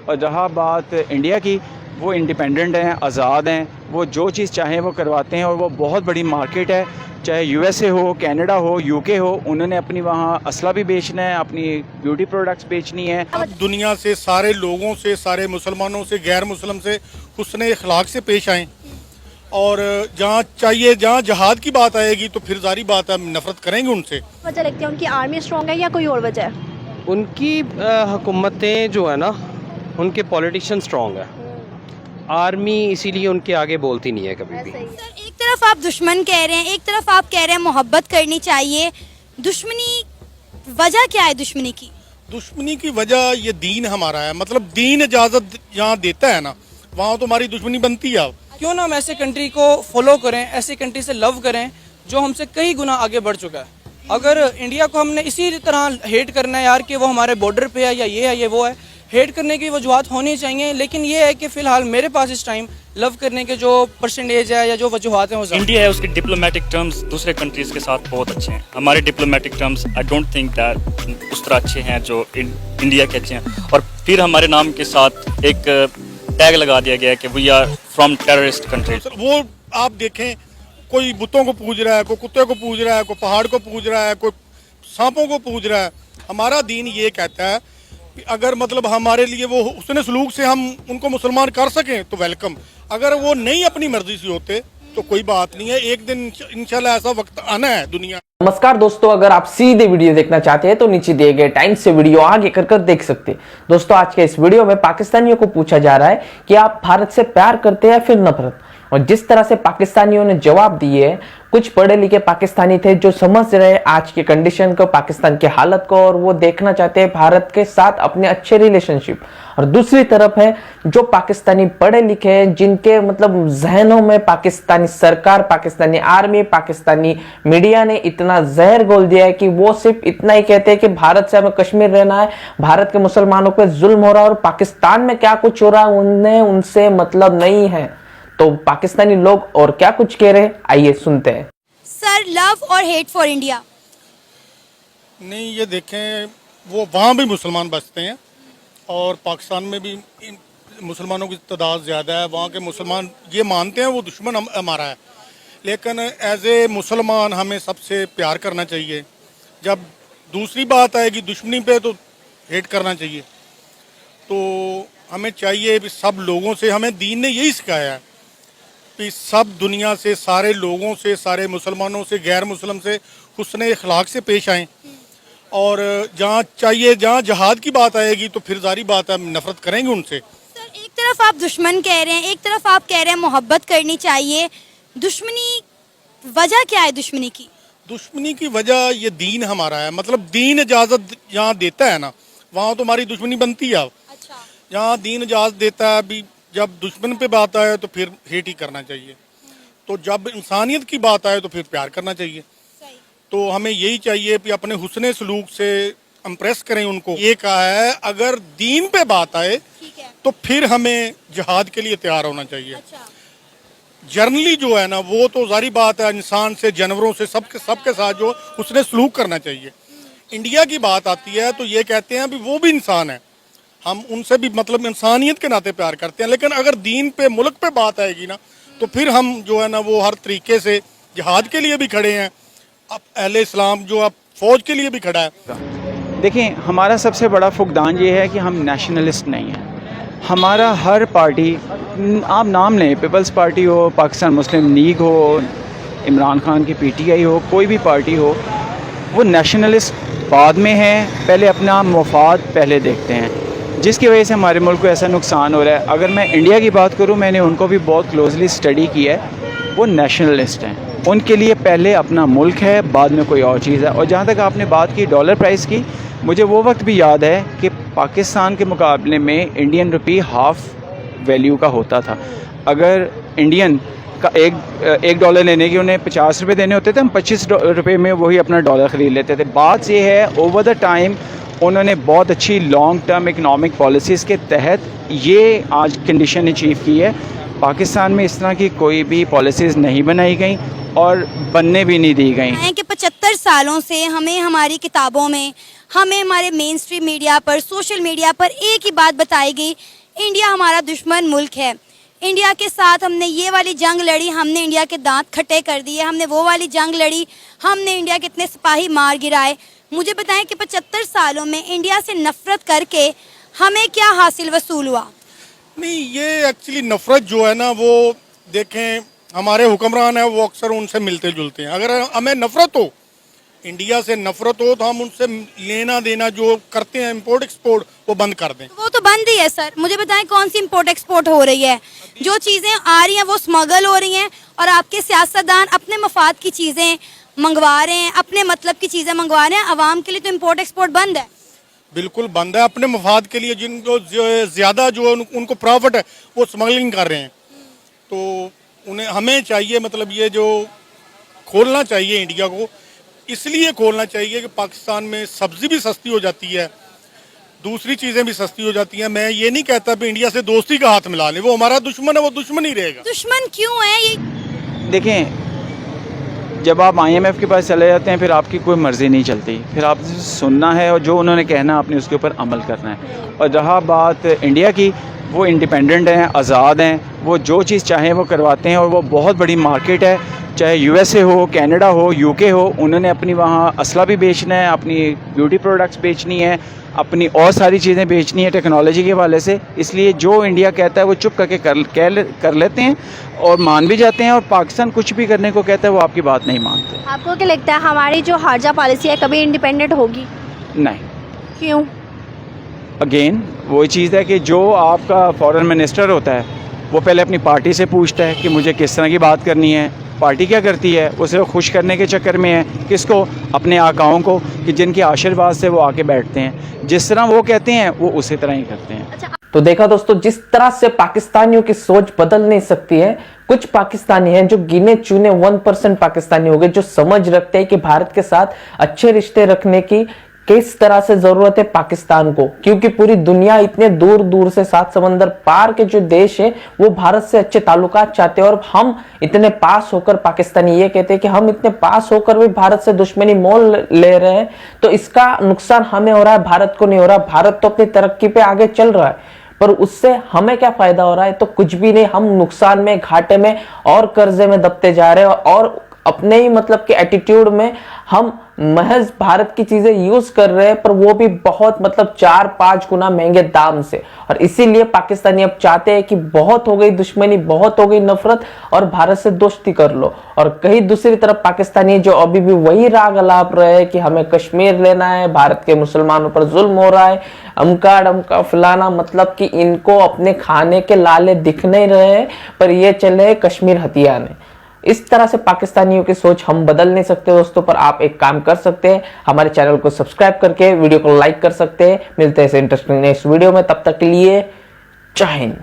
और रहा बात इंडिया की, वो इंडिपेंडेंट हैं, आज़ाद हैं, वो जो चीज़ चाहें वो करवाते हैं और वो बहुत बड़ी मार्केट है, चाहे यूएसए हो, कनाडा हो, यूके हो, उन्होंने अपनी वहाँ असला भी बेचना है, अपनी ब्यूटी प्रोडक्ट्स बेचनी है। अब दुनिया से सारे लोगों से, सारे मुसलमानों से, गैर मुसलम से हुस्न अखलाक से पेश आएँ और जहाँ चाहिए, जहाँ जहाद की बात आएगी तो फिर जारी बात है नफरत करेंगे उनसे। वजह लगती है उनकी आर्मी स्ट्रॉन्ग है या कोई और वजह है? उनकी हुकूमतें जो है ना, उनके पॉलिटिशियन स्ट्रॉन्ग है, आर्मी इसीलिए उनके आगे बोलती नहीं है कभी भी। सर, एक तरफ आप दुश्मन कह रहे हैं, एक तरफ आप कह रहे हैं मोहब्बत करनी चाहिए, दुश्मनी वजह क्या है दुश्मनी की? दुश्मनी की वजह ये दीन हमारा है, मतलब दीन इजाज़त जहाँ देता है ना, वहाँ तो हमारी दुश्मनी बनती है। क्यों ना हम ऐसे कंट्री को फॉलो करें, ऐसी कंट्री से लव करें जो हमसे कई गुना आगे बढ़ चुका है। अगर इंडिया को हमने इसी तरह हेट करना है यार कि वो हमारे बॉर्डर पे है या ये है ये वो है, हेट करने की वजूहत होनी चाहिए, लेकिन ये है कि फ़िलहाल मेरे पास इस टाइम लव करने के जो परसेंटेज है या जो वजूहत हैं वो इंडिया है, उसके डिप्लोमेटिक टर्म्स दूसरे कंट्रीज़ के साथ बहुत अच्छे हैं। हमारे diplomatic terms I don't think that उस तरह अच्छे हैं जो इंडिया के अच्छे हैं। और फिर हमारे नाम के साथ एक टैग लगा दिया गया है कि we are from terrorist country. वो आप देखें, कोई बुतों को पूज रहा है, कोई कुत्ते को पूज रहा है, कोई पहाड़ को पूज रहा है, कोई सांपों को पूज रहा है। हमारा दीन ये कहता है कि अगर मतलब हमारे लिए वो हुस्न सलूक से हम उनको मुसलमान कर सकें तो वेलकम, अगर वो नहीं अपनी मर्जी से होते तो कोई बात नहीं है, एक दिन इंशाल्लाह ऐसा वक्त आना है दुनिया। नमस्कार दोस्तों, अगर आप सीधे वीडियो देखना चाहते हैं तो नीचे दिए गए टाइम से वीडियो आगे कर देख सकते हैं। दोस्तों, आज के इस वीडियो में पाकिस्तानियों को पूछा जा रहा है कि आप भारत से प्यार करते हैं फिर नफरत। और जिस तरह से पाकिस्तानियों ने जवाब दिए, कुछ पढ़े लिखे पाकिस्तानी थे जो समझ रहे आज के कंडीशन को, पाकिस्तान की हालत को, और वो देखना चाहते हैं भारत के साथ अपने अच्छे रिलेशनशिप। और दूसरी तरफ है जो पाकिस्तानी पढ़े लिखे हैं, जिनके मतलब जहनों में पाकिस्तानी सरकार, पाकिस्तानी आर्मी, पाकिस्तानी मीडिया ने इतना जहर घोल दिया है कि वो सिर्फ इतना ही कहते हैं कि भारत से हमें कश्मीर रहना है, भारत के मुसलमानों पर जुल्म हो रहा है और पाकिस्तान में क्या कुछ हो रहा है उन्हें उनसे मतलब नहीं है। तो पाकिस्तानी लोग और क्या कुछ कह रहे हैं, आइए सुनते हैं। सर, लव और हेट फॉर इंडिया? नहीं, ये देखें, वो वहाँ भी मुसलमान बसते हैं और पाकिस्तान में भी मुसलमानों की तादाद ज़्यादा है। वहाँ के मुसलमान ये मानते हैं वो दुश्मन हमारा है, लेकिन एज ए मुसलमान हमें सबसे प्यार करना चाहिए। जब दूसरी बात आएगी दुश्मनी पे तो हेट करना चाहिए। तो हमें चाहिए भी सब लोगों से, हमें दीन ने यही सिखाया है कि सब दुनिया से, सारे लोगों से, सारे मुसलमानों से, गैर मुसलम से हुस्न अखलाक से पेश आएँ और जहाँ चाहिए, जहाँ जहाद की बात आएगी तो फिर जारी बात है नफरत करेंगे उनसे। सर, एक तरफ आप दुश्मन कह रहे हैं, एक तरफ आप कह रहे हैं मोहब्बत करनी चाहिए, दुश्मनी वजह क्या है दुश्मनी की? दुश्मनी की वजह ये दीन हमारा है, मतलब दीन इजाज़त जहाँ देता है ना, वहाँ तो हमारी दुश्मनी बनती है। अच्छा। जहाँ दीन इजाज़त देता है, अभी जब दुश्मन पे बात आए तो फिर हेट ही करना चाहिए, तो जब इंसानियत की बात आए तो फिर प्यार करना चाहिए। तो हमें यही चाहिए कि अपने हुस्न सलूक से इम्प्रेस करें उनको। ये कहा है अगर दीन पे बात आए तो फिर हमें जिहाद के लिए तैयार होना चाहिए। अच्छा। जर्नली जो है ना, वो तो जारी बात है, इंसान से, जानवरों से, सबके साथ जो हुस्न सलूक करना चाहिए। इंडिया की बात आती है तो ये कहते हैं भी वो भी इंसान है, हम उनसे भी मतलब इंसानियत के नाते प्यार करते हैं। लेकिन अगर दीन पे, मुल्क पे बात आएगी ना, तो फिर हम जो है ना वो हर तरीके से जिहाद के लिए भी खड़े हैं। अब अहले इस्लाम जो अब फौज के लिए भी खड़ा है। देखें, हमारा सबसे बड़ा फुकदान ये है कि हम नेशनलिस्ट नहीं हैं। हमारा हर पार्टी, आप नाम लें, पीपल्स पार्टी हो, पाकिस्तान मुस्लिम लीग हो, इमरान खान की पीटीआई हो, कोई भी पार्टी हो, वो नेशनलिस्ट बाद में है, पहले अपना मफाद पहले देखते हैं, जिसकी वजह से हमारे मुल्क को ऐसा नुकसान हो रहा है। अगर मैं इंडिया की बात करूं, मैंने उनको भी बहुत क्लोजली स्टडी किया है, वो नेशनलिस्ट हैं। उनके लिए पहले अपना मुल्क है, बाद में कोई और चीज़ है। और जहाँ तक आपने बात की डॉलर प्राइस की, मुझे वो वक्त भी याद है कि पाकिस्तान के मुकाबले में इंडियन रुपी हाफ़ वैल्यू का होता था। अगर इंडियन का एक डॉलर लेने के उन्हें 50 रुपये देने होते थे, हम 25 रुपये में वही अपना डॉलर ख़रीद लेते थे। बात ये है, ओवर द टाइम उन्होंने बहुत अच्छी लॉन्ग टर्म इकनॉमिक पॉलिसीज़ के तहत ये आज कंडीशन अचीव की है। पाकिस्तान में इस तरह की कोई भी पॉलिसीज़ नहीं बनाई गई और बनने भी नहीं दी गई। कि 75 सालों से हमें हमारी किताबों में, हमें हमारे मेन स्ट्रीम मीडिया पर, सोशल मीडिया पर एक ही बात बताई गई, इंडिया हमारा दुश्मन मुल्क है। इंडिया के साथ हमने ये वाली जंग लड़ी, हमने इंडिया के दांत खट्टे कर दिए। हमने वो वाली जंग लड़ी, हमने इंडिया के इतने सिपाही मार गिराए। मुझे बताएं कि 75 सालों में इंडिया से नफरत करके हमें क्या हासिल वसूल हुआ? नहीं, ये एक्चुअली नफरत जो है ना, वो देखें हमारे हुक्मरान हैं, वो अक्सर उनसे मिलते जुलते हैं। अगर हमें नफरत हो, इंडिया से नफरत हो, तो हम उनसे लेना देना जो करते हैं, इंपोर्ट एक्सपोर्ट, वो बंद कर दें। वो तो बंद ही है सर। मुझे बताएं कौन सी इंपोर्ट एक्सपोर्ट हो रही है? जो चीज़ें आ रही हैं वो स्मगल हो रही हैं, और आपके सियासतदान अपने मफाद की चीज़ें मंगवा रहे हैं, अपने मतलब की चीज़ें मंगवा रहे हैं। आवाम के लिए तो इंपोर्ट एक्सपोर्ट बंद है। बिल्कुल बंद है। अपने मफाद के लिए जिनको ज़्यादा जो उनको प्रॉफिट है, वो स्मगलिंग कर रहे हैं। तो उन्हें हमें चाहिए, मतलब ये जो खोलना चाहिए इंडिया को, इसलिए खोलना चाहिए कि पाकिस्तान में सब्जी भी सस्ती हो जाती है, दूसरी चीज़ें भी सस्ती हो जाती हैं। मैं ये नहीं कहता कि इंडिया से दोस्ती का हाथ मिला लें, वो हमारा दुश्मन है, वो दुश्मन ही रहेगा। दुश्मन क्यों है ये? देखें, जब आप IMF के पास चले जाते हैं, फिर आपकी कोई मर्ज़ी नहीं चलती, फिर आप सुनना है और जो उन्होंने कहना आपने उसके ऊपर अमल करना है। और रहा बात इंडिया की, वो इंडिपेंडेंट हैं, आज़ाद हैं, वो जो चीज़ चाहें वो करवाते हैं, और वो बहुत बड़ी मार्केट है, चाहे USA हो, कनाडा हो, UK हो। उन्होंने अपनी वहाँ असला भी बेचना है, अपनी ब्यूटी प्रोडक्ट्स बेचनी है, अपनी और सारी चीज़ें बेचनी है टेक्नोलॉजी के हवाले से। इसलिए जो इंडिया कहता है वो चुप करके कर लेते हैं और मान भी जाते हैं, और पाकिस्तान कुछ भी करने को कहता है वो आपकी बात नहीं मानते। आपको क्या लगता है हमारी जो खारजा पॉलिसी है कभी इंडिपेंडेंट होगी? नहीं। क्यों? अगेन वही चीज़ है कि जो आपका फॉरेन मिनिस्टर होता है वो पहले अपनी पार्टी से पूछता है कि मुझे किस तरह की बात करनी है। पार्टी क्या करती है, वो सिर्फ खुश करने के चक्कर में है किसको, अपने आकाओं को, कि जिनके आशीर्वाद से वो आके बैठते हैं। जिस तरह वो कहते हैं वो उसी तरह ही करते हैं। तो देखा दोस्तों, जिस तरह से पाकिस्तानियों की सोच बदल नहीं सकती है, कुछ पाकिस्तानी हैं जो गिने चुने 1% पाकिस्तानी हो गए, जो समझ रखते हैं कि भारत के साथ अच्छे रिश्ते रखने की किस तरह से जरूरत है पाकिस्तान को, क्योंकि पूरी दुनिया इतने दूर दूर से 7 समंदर पार के जो देश है वो भारत से अच्छे ताल्लुकात चाहते हैं। और हम इतने पास होकर, पाकिस्तानी ये कहते हैं कि हम इतने पास होकर भी भारत से दुश्मनी मोल ले रहे हैं, तो इसका नुकसान हमें हो रहा है, भारत को नहीं हो रहा। भारत तो अपनी तरक्की पे आगे चल रहा है, पर उससे हमें क्या फायदा हो रहा है? तो कुछ भी नहीं। हम नुकसान में, घाटे में और कर्जे में दबते जा रहे हैं, और अपने ही मतलब के एटीट्यूड में हम महज भारत की चीजें यूज कर रहे हैं, पर वो भी बहुत मतलब 4-5 गुना महंगे दाम से। और इसीलिए पाकिस्तानी अब चाहते हैं कि बहुत हो गई दुश्मनी, बहुत हो गई नफरत, और भारत से दोस्ती कर लो। और कहीं दूसरी तरफ पाकिस्तानी जो अभी भी वही राग अलाप रहे हैं कि हमें कश्मीर लेना है, भारत के मुसलमानों पर जुल्म हो रहा है, अमका डमका फलाना, मतलब कि इनको अपने खाने के लाले दिख नहीं रहे, पर ये चले कश्मीर हथियाने। इस तरह से पाकिस्तानियों की सोच हम बदल नहीं सकते दोस्तों, पर आप एक काम कर सकते हैं, हमारे चैनल को सब्सक्राइब करके वीडियो को लाइक कर सकते हैं। मिलते हैं ऐसे इंटरेस्टिंग नेक्स्ट वीडियो में, तब तक के लिए जय हिंद।